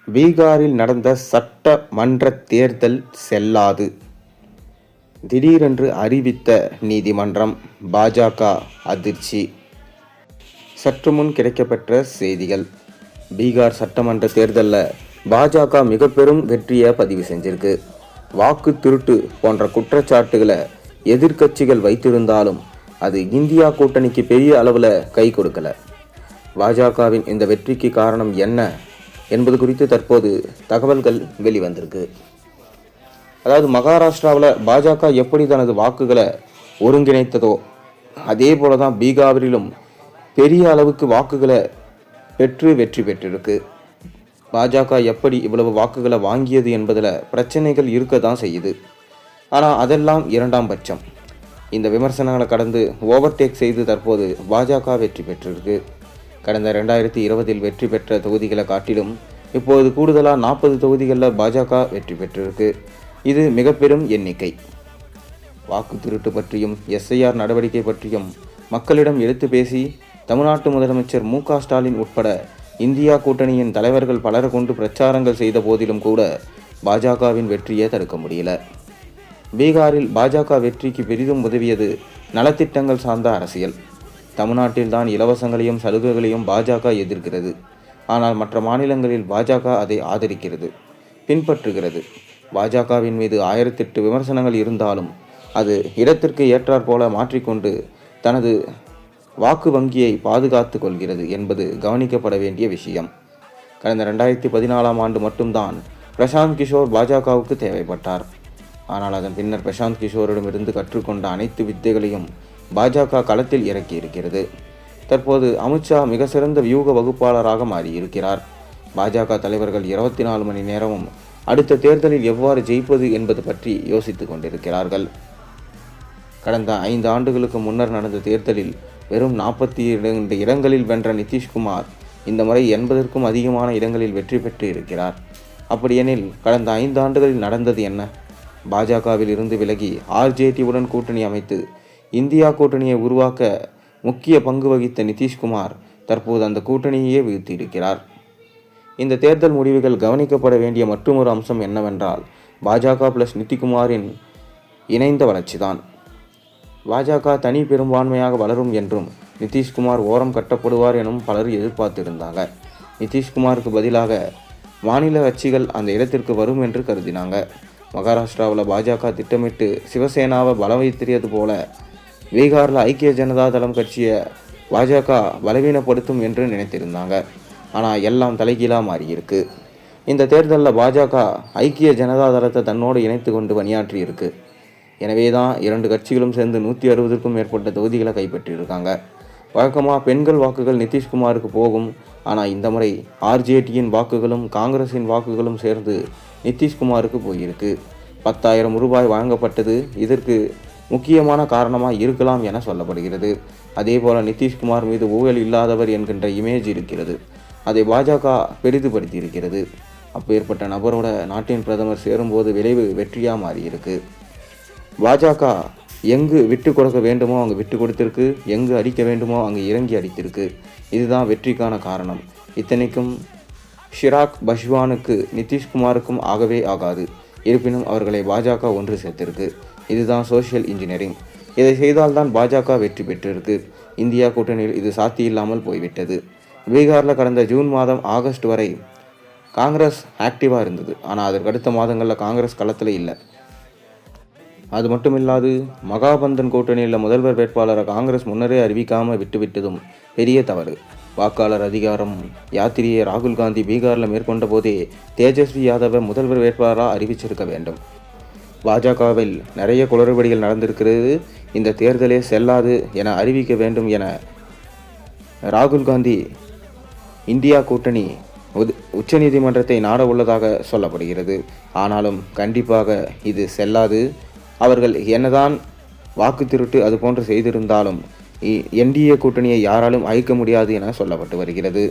பீகாரில் நடந்த சட்டமன்ற தேர்தல் செல்லாது திடீரென்று அறிவித்த நீதிமன்றம். பாஜக அதிர்ச்சி. சற்று முன் கிடைக்கப்பெற்ற செய்திகள். பீகார் சட்டமன்ற தேர்தலில் பாஜக மிக பெரும் வெற்றியை பதிவு செஞ்சிருக்கு. வாக்கு திருட்டு போன்ற குற்றச்சாட்டுகளை எதிர்க்கட்சிகள் வைத்திருந்தாலும் அது இந்தியா கூட்டணிக்கு பெரிய அளவில் கை கொடுக்கல. பாஜகவின் இந்த வெற்றிக்கு காரணம் என்ன என்பது குறித்து தற்போது தகவல்கள் வெளிவந்திருக்கு. அதாவது மகாராஷ்டிராவில் பாஜக எப்படி தனது வாக்குகளை ஒருங்கிணைத்ததோ அதே போல தான் பீகாரிலும் பெரிய அளவுக்கு வாக்குகளை பெற்று வெற்றி பெற்றிருக்கு. பாஜக எப்படி இவ்வளவு வாக்குகளை வாங்கியது என்பதில் பிரச்சனைகள் இருக்க தான் செய்யுது. ஆனால் அதெல்லாம் இரண்டாம் பட்சம். இந்த விமர்சனங்களை கடந்து ஓவர்டேக் செய்து தற்போது பாஜக வெற்றி பெற்றிருக்கு. கடந்த 2020 வெற்றி பெற்ற தொகுதிகளை காட்டிலும் இப்போது கூடுதலாக 40 தொகுதிகளில் பாஜக வெற்றி பெற்றிருக்கு. இது மிக பெரும் எண்ணிக்கை. வாக்கு திருட்டு பற்றியும் எஸ்ஐஆர் நடவடிக்கை பற்றியும் மக்களிடம் எடுத்து பேசி தமிழ்நாட்டு முதலமைச்சர் மு.க. ஸ்டாலின் உட்பட இந்தியா கூட்டணியின் தலைவர்கள் பலரை கொண்டு பிரச்சாரங்கள் செய்த போதிலும் கூட பாஜகவின் வெற்றியை தடுக்க முடியல. பீகாரில் பாஜக வெற்றிக்கு பெரிதும் உதவியது நலத்திட்டங்கள் சார்ந்த அரசியல். தமிழ்நாட்டில் தான் இலவசங்களையும் சலுகைகளையும் பாஜக எதிர்க்கிறது. ஆனால் மற்ற மாநிலங்களில் பாஜக அதை ஆதரிக்கிறது, பின்பற்றுகிறது. பாஜகவின் மீது 1008 விமர்சனங்கள் இருந்தாலும் அது இடத்திற்கு ஏற்றாற் போல மாற்றிக்கொண்டு தனது வாக்கு வங்கியை பாதுகாத்து கொள்கிறது என்பது கவனிக்கப்பட வேண்டிய விஷயம். கடந்த 2014 ஆண்டு மட்டும்தான் பிரசாந்த் கிஷோர் பாஜகவுக்கு தேவைப்பட்டார். ஆனால் அதன் பின்னர் பிரசாந்த் கிஷோரிடமிருந்து கற்றுக்கொண்ட அனைத்து வித்தைகளையும் பாஜக களத்தில் இறக்கி இருக்கிறது. தற்போது அமித்ஷா மிக சிறந்த வியூக வகுப்பாளராக மாறியிருக்கிறார். பாஜக தலைவர்கள் 24 மணி நேரமும் அடுத்த தேர்தலில் எவ்வாறு ஜெயிப்பது என்பது பற்றி யோசித்துக் கொண்டிருக்கிறார்கள். கடந்த 5 ஆண்டுகளுக்கு முன்னர் நடந்த தேர்தலில் வெறும் 42 இடங்களில் வென்ற நிதிஷ்குமார் இந்த முறை 80க்கும் அதிகமான இடங்களில் வெற்றி பெற்று இருக்கிறார். அப்படியெனில் கடந்த 5 ஆண்டுகளில் நடந்தது என்ன? பாஜகவில் இருந்து விலகி ஆர்ஜேடியுடன் கூட்டணி அமைத்து இந்தியா கூட்டணியை உருவாக்க முக்கிய பங்கு வகித்த நிதிஷ்குமார் தற்போது அந்த கூட்டணியே வீழ்த்தியிருக்கிறார். இந்த தேர்தல் முடிவுகள் கவனிக்கப்பட வேண்டிய மற்றொரு அம்சம் என்னவென்றால் பாஜக பிளஸ் நிதிஷ்குமாரின் இணைந்த வளர்ச்சிதான். பாஜக தனி பெரும்பான்மையாக வளரும் என்றும் நிதிஷ்குமார் ஓரம் கட்டப்படுவார் எனும் பலர் எதிர்பார்த்திருந்தாங்க. நிதிஷ்குமாருக்கு பதிலாக மாநில கட்சிகள் அந்த இடத்திற்கு வரும் என்று கருதினாங்க. மகாராஷ்டிராவில் பாஜக திட்டமிட்டு சிவசேனாவை பலம் வைத்தியது போல பீகாரில் ஐக்கிய ஜனதா தளம் கட்சியை பாஜக பலவீனப்படுத்தும் என்று நினைத்திருந்தாங்க. ஆனால் எல்லாம் தலைகீழாக மாறியிருக்கு. இந்த தேர்தலில் பாஜக ஐக்கிய ஜனதா தளத்தை தன்னோடு இணைத்து கொண்டு பணியாற்றி இருக்கு. எனவே தான் 2 கட்சிகளும் சேர்ந்து 160க்கும் மேற்பட்ட தொகுதிகளை கைப்பற்றியிருக்காங்க. வழக்கமாக பெண்கள் வாக்குகள் நிதிஷ்குமாருக்கு போகும். ஆனால் இந்த முறை ஆர்ஜேடியின் வாக்குகளும் காங்கிரஸின் வாக்குகளும் சேர்ந்து நிதிஷ்குமாருக்கு போயிருக்கு. 10,000 ரூபாய் வழங்கப்பட்டது இதற்கு முக்கியமான காரணமாக இருக்கலாம் என சொல்லப்படுகிறது. அதே போல நிதிஷ்குமார் மீது ஊழல் இல்லாதவர் என்கின்ற இமேஜ் இருக்கிறது. அதை பாஜக பெரிதுபடுத்தி இருக்கிறது. அப்பேற்பட்ட நபரோட நாட்டின் பிரதமர் சேரும்போது விளைவு வெற்றியாக மாறியிருக்கு. பாஜக எங்கு விட்டு கொடுக்க வேண்டுமோ அங்கு விட்டு கொடுத்திருக்கு, எங்கு அடிக்க வேண்டுமோ அங்கு இறங்கி அடித்திருக்கு. இதுதான் வெற்றிக்கான காரணம். இத்தனைக்கும் ஷிராக் பஸ்வானுக்கு நிதிஷ்குமாருக்கும் ஆகவே ஆகாது. இருப்பினும் அவர்களை பாஜக ஒன்று சேர்த்திருக்கு. இதுதான் சோஷியல் இன்ஜினியரிங். இதை செய்தால்தான் பாஜக வெற்றி பெற்றிருக்கு. இந்தியா கூட்டணியில் இது சாத்தியில்லாமல் போய்விட்டது. பீகாரில் கடந்த ஜூன் மாதம் ஆகஸ்ட் வரை காங்கிரஸ் ஆக்டிவாக இருந்தது. ஆனால் அதற்கு அடுத்த மாதங்களில் காங்கிரஸ் களத்தில் இல்லை. அது மட்டுமில்லாது மகாபந்தன் கூட்டணியில் முதல்வர் வேட்பாளரை காங்கிரஸ் முன்னரே அறிவிக்காமல் விட்டுவிட்டதும் பெரிய தவறு. வாக்காளர் அதிகாரம் யாத்திரையை ராகுல் காந்தி பீகாரில் மேற்கொண்ட போதே தேஜஸ்வி யாதவை முதல்வர் வேட்பாளராக அறிவிச்சிருக்க வேண்டும். பாஜகவில் நிறைய குளறுபடிகள் நடந்திருக்கிறது. இந்த தேர்தலே செல்லாது என அறிவிக்க வேண்டும் என ராகுல் காந்தி இந்தியா கூட்டணி உச்சநீதிமன்றத்தை நாட உள்ளதாக சொல்லப்படுகிறது. ஆனாலும் கண்டிப்பாக இது செல்லாது. அவர்கள் என்னதான் வாக்கு திருட்டு அது போன்று செய்திருந்தாலும் என்டிஏ கூட்டணியை யாராலும் அழிக்க முடியாது என சொல்லப்பட்டு வருகிறது.